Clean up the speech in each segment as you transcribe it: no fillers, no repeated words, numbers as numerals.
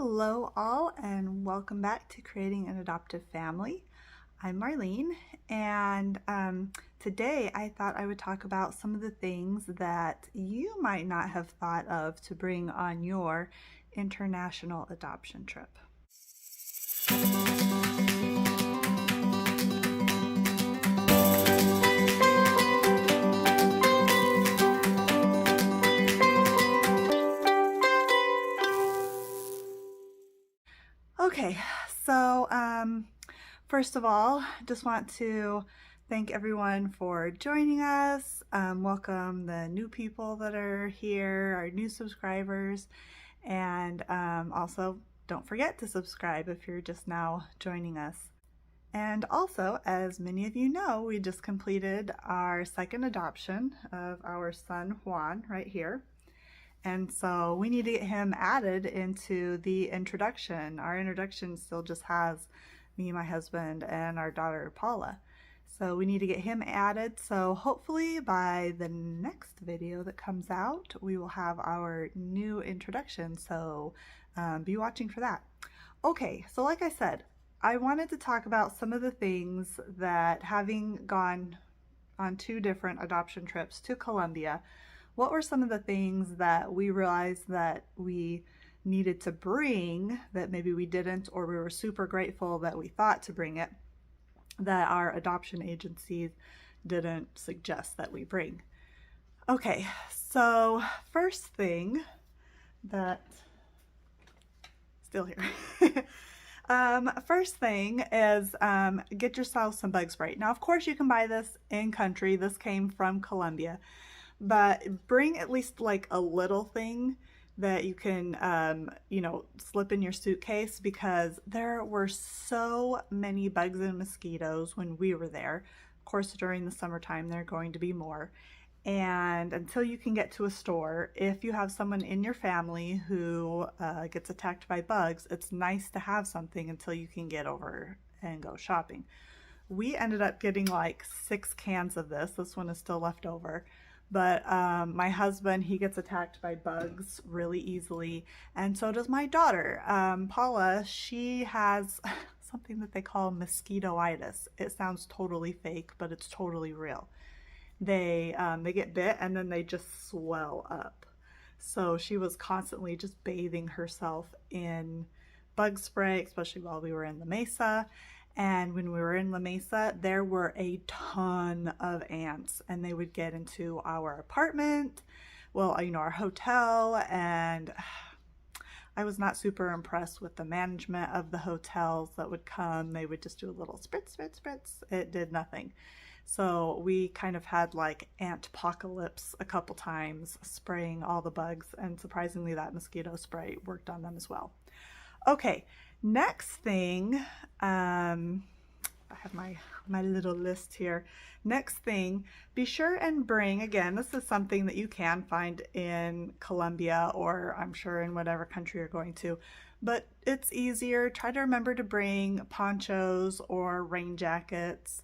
Hello all, and welcome back to Creating an Adoptive Family. I'm Marlene, and today I thought I would talk about some of the things that you might not have thought of to bring on your international adoption trip. Okay, so first of all, just want to thank everyone for joining us. Welcome the new people that are here, our new subscribers, and also don't forget to subscribe if you're just now joining us. And also, as many of you know, we just completed our second adoption of our son Juan right here. And so we need to get him added into the introduction. Our introduction still just has me, my husband, and our daughter Paula. So we need to get him added. So hopefully by the next video that comes out, we will have our new introduction. So be watching for that. Okay, so like I said, I wanted to talk about some of the things that, having gone on 2 different adoption trips to Colombia, what were some of the things that we realized that we needed to bring that maybe we didn't, or we were super grateful that we thought to bring it, that our adoption agencies didn't suggest that we bring. Okay, so first thing that, still here. First thing is get yourself some bug spray. Now, of course, you can buy this in country. This came from Colombia. But bring at least like a little thing that you can, slip in your suitcase, because there were so many bugs and mosquitoes when we were there. Of course, during the summertime, there are going to be more. And until you can get to a store, if you have someone in your family who gets attacked by bugs, it's nice to have something until you can get over and go shopping. We ended up getting like 6 cans of this. This one is still left over. But my husband, he gets attacked by bugs really easily, and so does my daughter. Paula, she has something that they call mosquitoitis. It sounds totally fake, but it's totally real. They get bit and then they just swell up. So she was constantly just bathing herself in bug spray, especially while we were in La Mesa. And when we were in La Mesa, there were a ton of ants, and they would get into our apartment, well, our hotel, and I was not super impressed with the management of the hotels that would come. They would just do a little spritz, spritz, spritz. It did nothing. So we kind of had like ant-pocalypse a couple times, spraying all the bugs, and surprisingly that mosquito spray worked on them as well. Okay. Next thing, I have my little list here. Next thing, be sure and bring, again, this is something that you can find in Colombia, or I'm sure in whatever country you're going to, but it's easier. Try to remember to bring ponchos or rain jackets.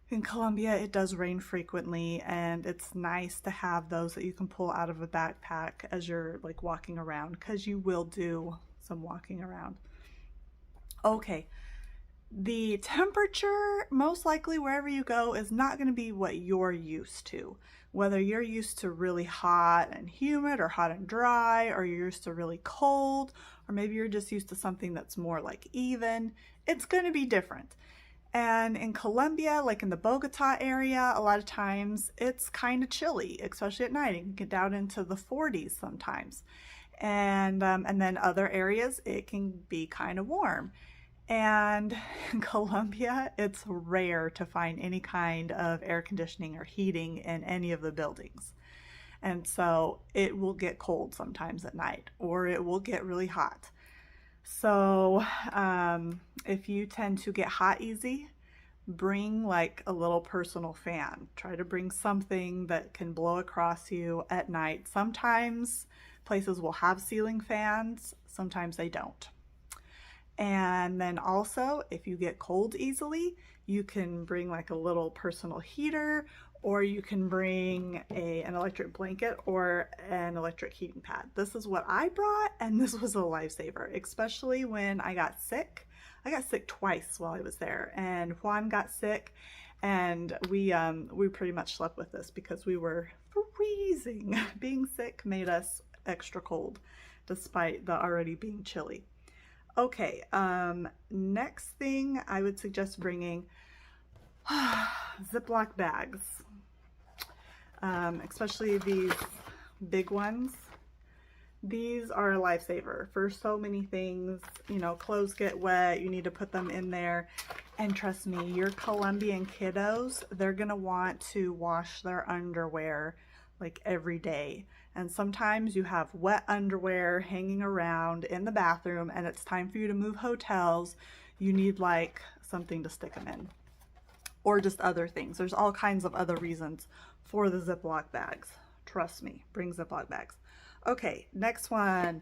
In Colombia, it does rain frequently, and it's nice to have those that you can pull out of a backpack as you're like walking around, because you will do some walking around. Okay, the temperature, most likely wherever you go, is not going to be what you're used to. Whether you're used to really hot and humid, or hot and dry, or you're used to really cold, or maybe you're just used to something that's more like even, it's going to be different. And in Colombia, like in the Bogota area, a lot of times it's kind of chilly, especially at night. It can get down into the 40s sometimes. And then other areas, it can be kind of warm. And in Colombia, it's rare to find any kind of air conditioning or heating in any of the buildings. And so it will get cold sometimes at night, or it will get really hot. So if you tend to get hot easy, bring like a little personal fan. Try to bring something that can blow across you at night. Sometimes places will have ceiling fans, sometimes they don't. And then also, if you get cold easily, you can bring like a little personal heater, or you can bring an electric blanket or an electric heating pad. This is what I brought, and this was a lifesaver, especially when I got sick. I got sick twice while I was there, and Juan got sick, and we pretty much slept with this because we were freezing. Being sick made us extra cold, despite the already being chilly. Okay, next thing I would suggest bringing Ziploc bags, especially these big ones. These are a lifesaver for so many things. You know, clothes get wet, you need to put them in there. And trust me, your Colombian kiddos, they're gonna want to wash their underwear like every day. And sometimes you have wet underwear hanging around in the bathroom and it's time for you to move hotels. You need like something to stick them in, or just other things. There's all kinds of other reasons for the Ziploc bags. Trust me, bring Ziploc bags. Okay, next one.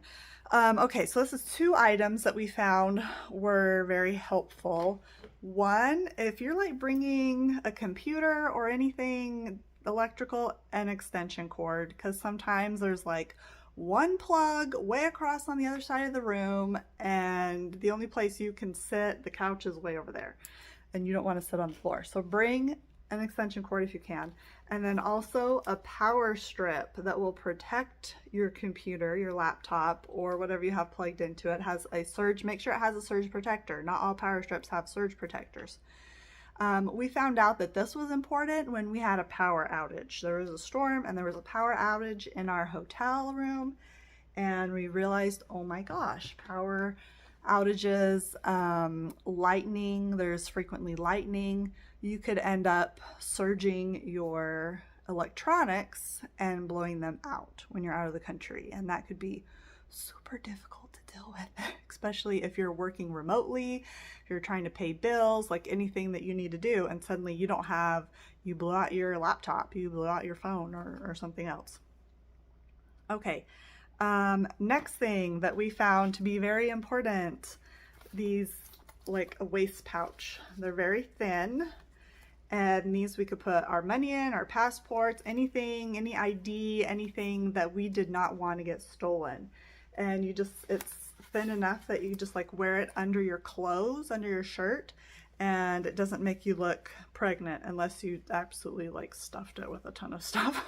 Okay, so this is 2 items that we found were very helpful. One, if you're like bringing a computer or anything electrical, an extension cord, because sometimes there's like one plug way across on the other side of the room, and the only place you can sit, the couch is way over there, and you don't want to sit on the floor. So bring an extension cord if you can. And then also a power strip that will protect your computer, your laptop, or whatever you have plugged into it. Has a surge, make sure it has a surge protector. Not all power strips have surge protectors. We found out that this was important when we had a power outage. There was a storm and there was a power outage in our hotel room, and we realized, oh my gosh, power outages, lightning, there's frequently lightning. You could end up surging your electronics and blowing them out when you're out of the country, and that could be super difficult to deal with, especially if you're working remotely, if you're trying to pay bills, like anything that you need to do, and suddenly you don't have, you blew out your laptop, you blew out your phone, or something else. Okay, next thing that we found to be very important, these like a waist pouch. They're very thin, and these we could put our money in, our passports, anything, any ID, anything that we did not want to get stolen. And you just, it's thin enough that you just like wear it under your clothes, under your shirt, and it doesn't make you look pregnant unless you absolutely like stuffed it with a ton of stuff.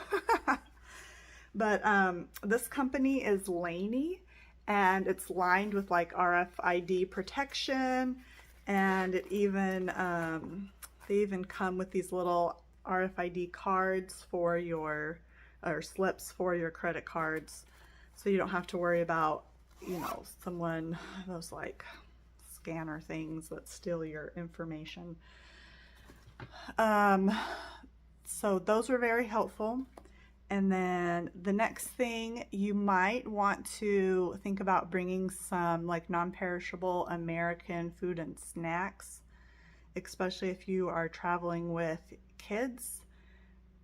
But this company is Laney, and it's lined with like RFID protection, and it even they even come with these little RFID cards for your, or slips for your credit cards, so you don't have to worry about, you know, someone, those like scanner things that steal your information. So those were very helpful. And then the next thing, you might want to think about bringing some like non-perishable American food and snacks, especially if you are traveling with kids.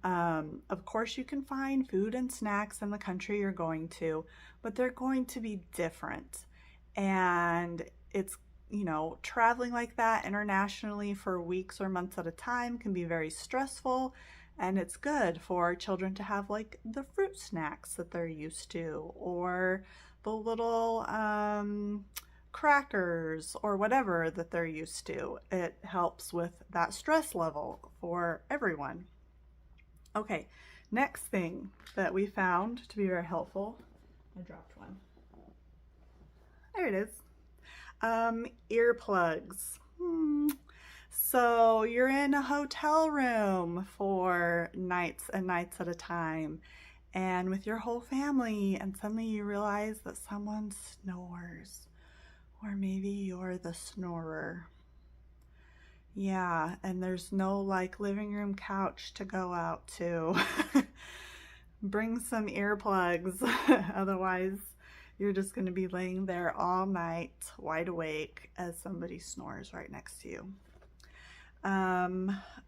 Of course you can find food and snacks in the country you're going to, but they're going to be different. And it's, you know, traveling like that internationally for weeks or months at a time can be very stressful. And it's good for children to have like the fruit snacks that they're used to, or the little crackers or whatever that they're used to. It helps with that stress level for everyone. Okay, next thing that we found to be very helpful, I dropped one. There it is. Earplugs. So you're in a hotel room for nights and nights at a time, and with your whole family, and suddenly you realize that someone snores, or maybe you're the snorer. Yeah, and there's no like living room couch to go out to. Bring some earplugs, otherwise you're just going to be laying there all night wide awake as somebody snores right next to you.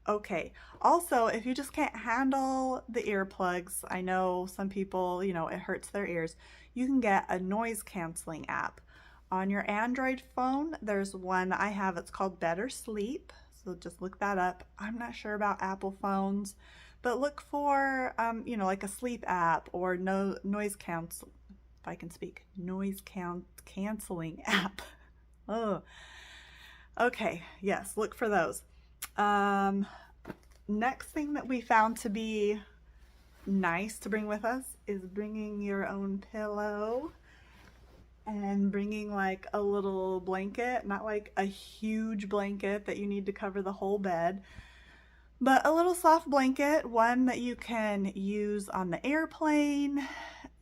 Okay, also, if you just can't handle the earplugs, I know some people, you know, it hurts their ears, you can get a noise canceling app. On your Android phone, there's one I have, it's called Better Sleep, so just look that up. I'm not sure about Apple phones, But look for, like a sleep app or no noise cancel, if I can speak, canceling app. Oh, okay. Yes, look for those. Um, Next thing that we found to be nice to bring with us is bringing your own pillow and bringing like a little blanket, not like a huge blanket that you need to cover the whole bed, but a little soft blanket, one that you can use on the airplane.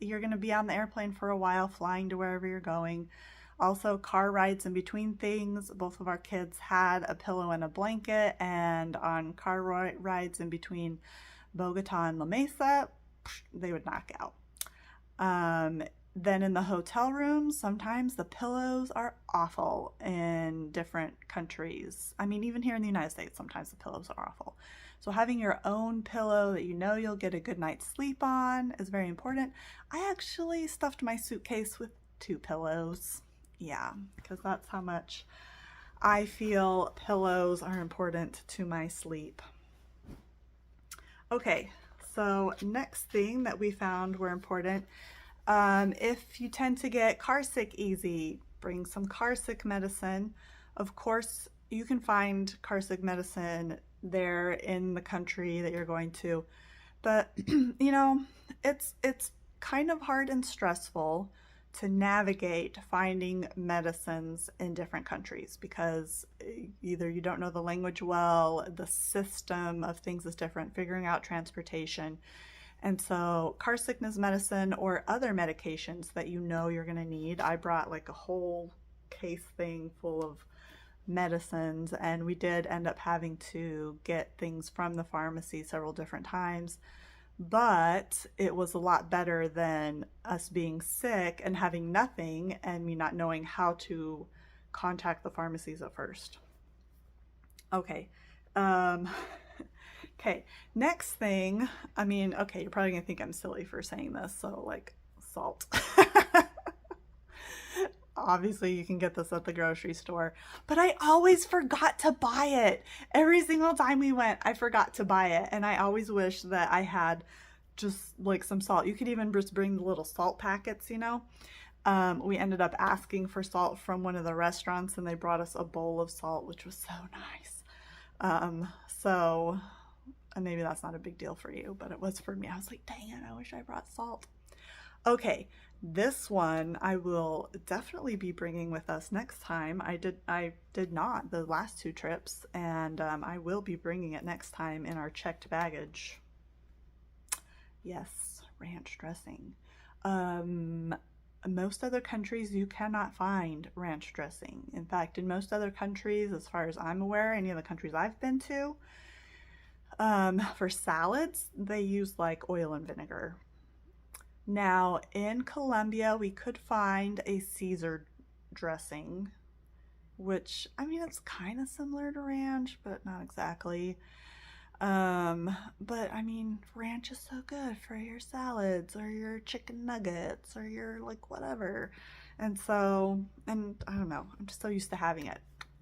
You're going to be on the airplane for a while, flying to wherever you're going. Also, car rides in between things. Both of our kids had a pillow and a blanket, and on car rides in between Bogota and La Mesa, they would knock out. Then in the hotel rooms, sometimes the pillows are awful in different countries. I mean, even here in the United States, sometimes the pillows are awful. So having your own pillow that you know you'll get a good night's sleep on is very important. I actually stuffed my suitcase with 2 pillows. Yeah, because that's how much I feel pillows are important to my sleep. Okay, so next thing that we found were important. If you tend to get car sick easy, bring some car sick medicine. Of course, you can find car sick medicine there in the country that you're going to, but it's kind of hard and stressful to navigate finding medicines in different countries because either you don't know the language well, the system of things is different, figuring out transportation. And so car sickness medicine or other medications that you know you're going to need. I brought like a whole case thing full of medicines, and we did end up having to get things from the pharmacy several different times. But it was a lot better than us being sick and having nothing and me not knowing how to contact the pharmacies at first. Okay. Okay, next thing, you're probably gonna think I'm silly for saying this, so like salt. Obviously, you can get this at the grocery store, but I always forgot to buy it. Every single time we went, I forgot to buy it, and I always wish that I had just like some salt. You could even just bring the little salt packets, We ended up asking for salt from one of the restaurants, and they brought us a bowl of salt, which was so nice. So maybe that's not a big deal for you, but it was for me. I was like, dang it, I wish I brought salt. Okay, this one I will definitely be bringing with us next time. I did not the last 2 trips, and I will be bringing it next time in our checked baggage. Yes, ranch dressing. Most other countries you cannot find ranch dressing. In fact, in most other countries, as far as I'm aware, any of the countries I've been to, for salads, they use like oil and vinegar. Now, in Colombia, we could find a Caesar dressing, which, it's kind of similar to ranch, but not exactly. But ranch is so good for your salads or your chicken nuggets or your like whatever. And I don't know, I'm just so used to having it.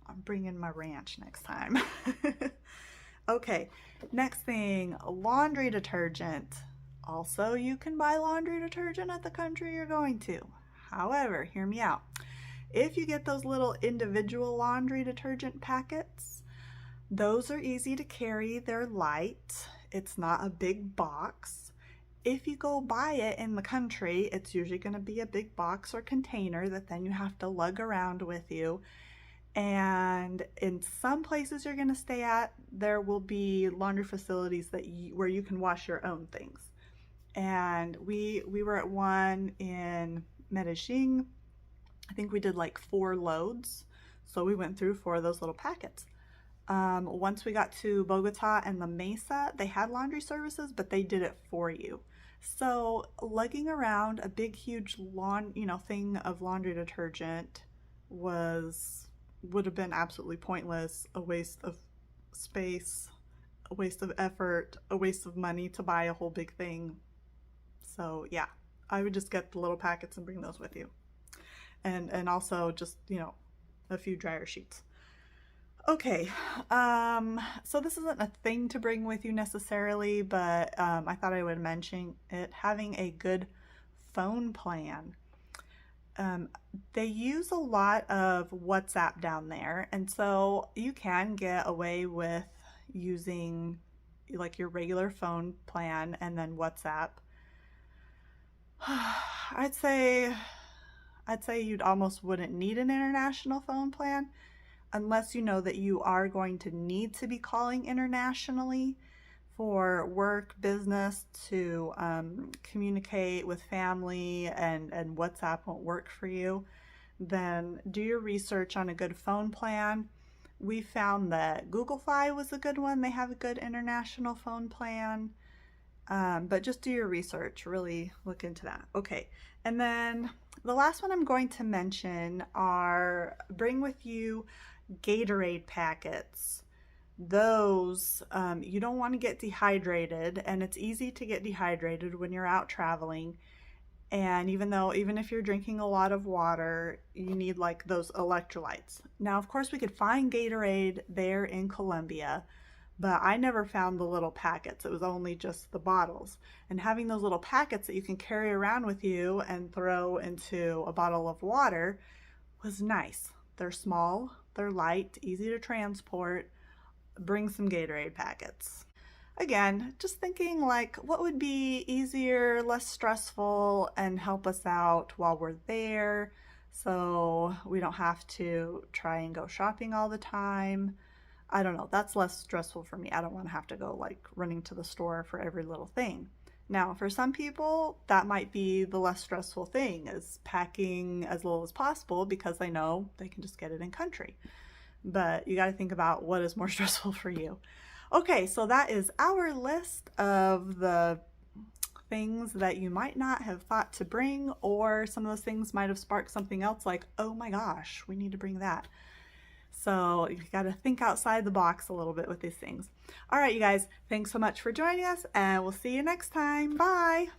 I'm bringing my ranch next time. Okay, next thing, laundry detergent. Also, you can buy laundry detergent at the country you're going to. However, hear me out. If you get those little individual laundry detergent packets, those are easy to carry. They're light. It's not a big box. If you go buy it in the country, it's usually going to be a big box or container that then you have to lug around with you. And in some places you're going to stay at, there will be laundry facilities where you can wash your own things. And we were at one in Medellin. I think we did like 4 loads. So we went through 4 of those little packets. Once we got to Bogota and La Mesa, they had laundry services, but they did it for you. So lugging around a big, huge thing of laundry detergent would have been absolutely pointless, a waste of space, a waste of effort, a waste of money to buy a whole big thing. So yeah, I would just get the little packets and bring those with you. And also just, a few dryer sheets. Okay, so this isn't a thing to bring with you necessarily, but I thought I would mention it, having a good phone plan. Um, they use a lot of WhatsApp down there, and so you can get away with using like your regular phone plan and then WhatsApp. I'd say I'd say you'd almost wouldn't need an international phone plan unless you know that you are going to need to be calling internationally for work, business, to communicate with family, and WhatsApp won't work for you. Then do your research on a good phone plan. We found that Google Fi was a good one. They have a good international phone plan. But just do your research, really look into that. Okay, and then the last one I'm going to mention are bring with you Gatorade packets. Those, you don't want to get dehydrated, and it's easy to get dehydrated when you're out traveling. And even if you're drinking a lot of water, you need like those electrolytes. Now, of course, we could find Gatorade there in Colombia, but I never found the little packets. It was only just the bottles. And having those little packets that you can carry around with you and throw into a bottle of water was nice. They're small, they're light, easy to transport. Bring some Gatorade packets. Again, just thinking like what would be easier, less stressful, and help us out while we're there so we don't have to try and go shopping all the time. I don't know, that's less stressful for me. I don't want to have to go like running to the store for every little thing. Now, for some people, that might be the less stressful thing, is packing as little as possible because they know they can just get it in country. But you got to think about what is more stressful for you. Okay, so that is our list of the things that you might not have thought to bring, or some of those things might have sparked something else like, oh my gosh, we need to bring that. So you got to think outside the box a little bit with these things. All right, you guys, thanks so much for joining us, and we'll see you next time. Bye.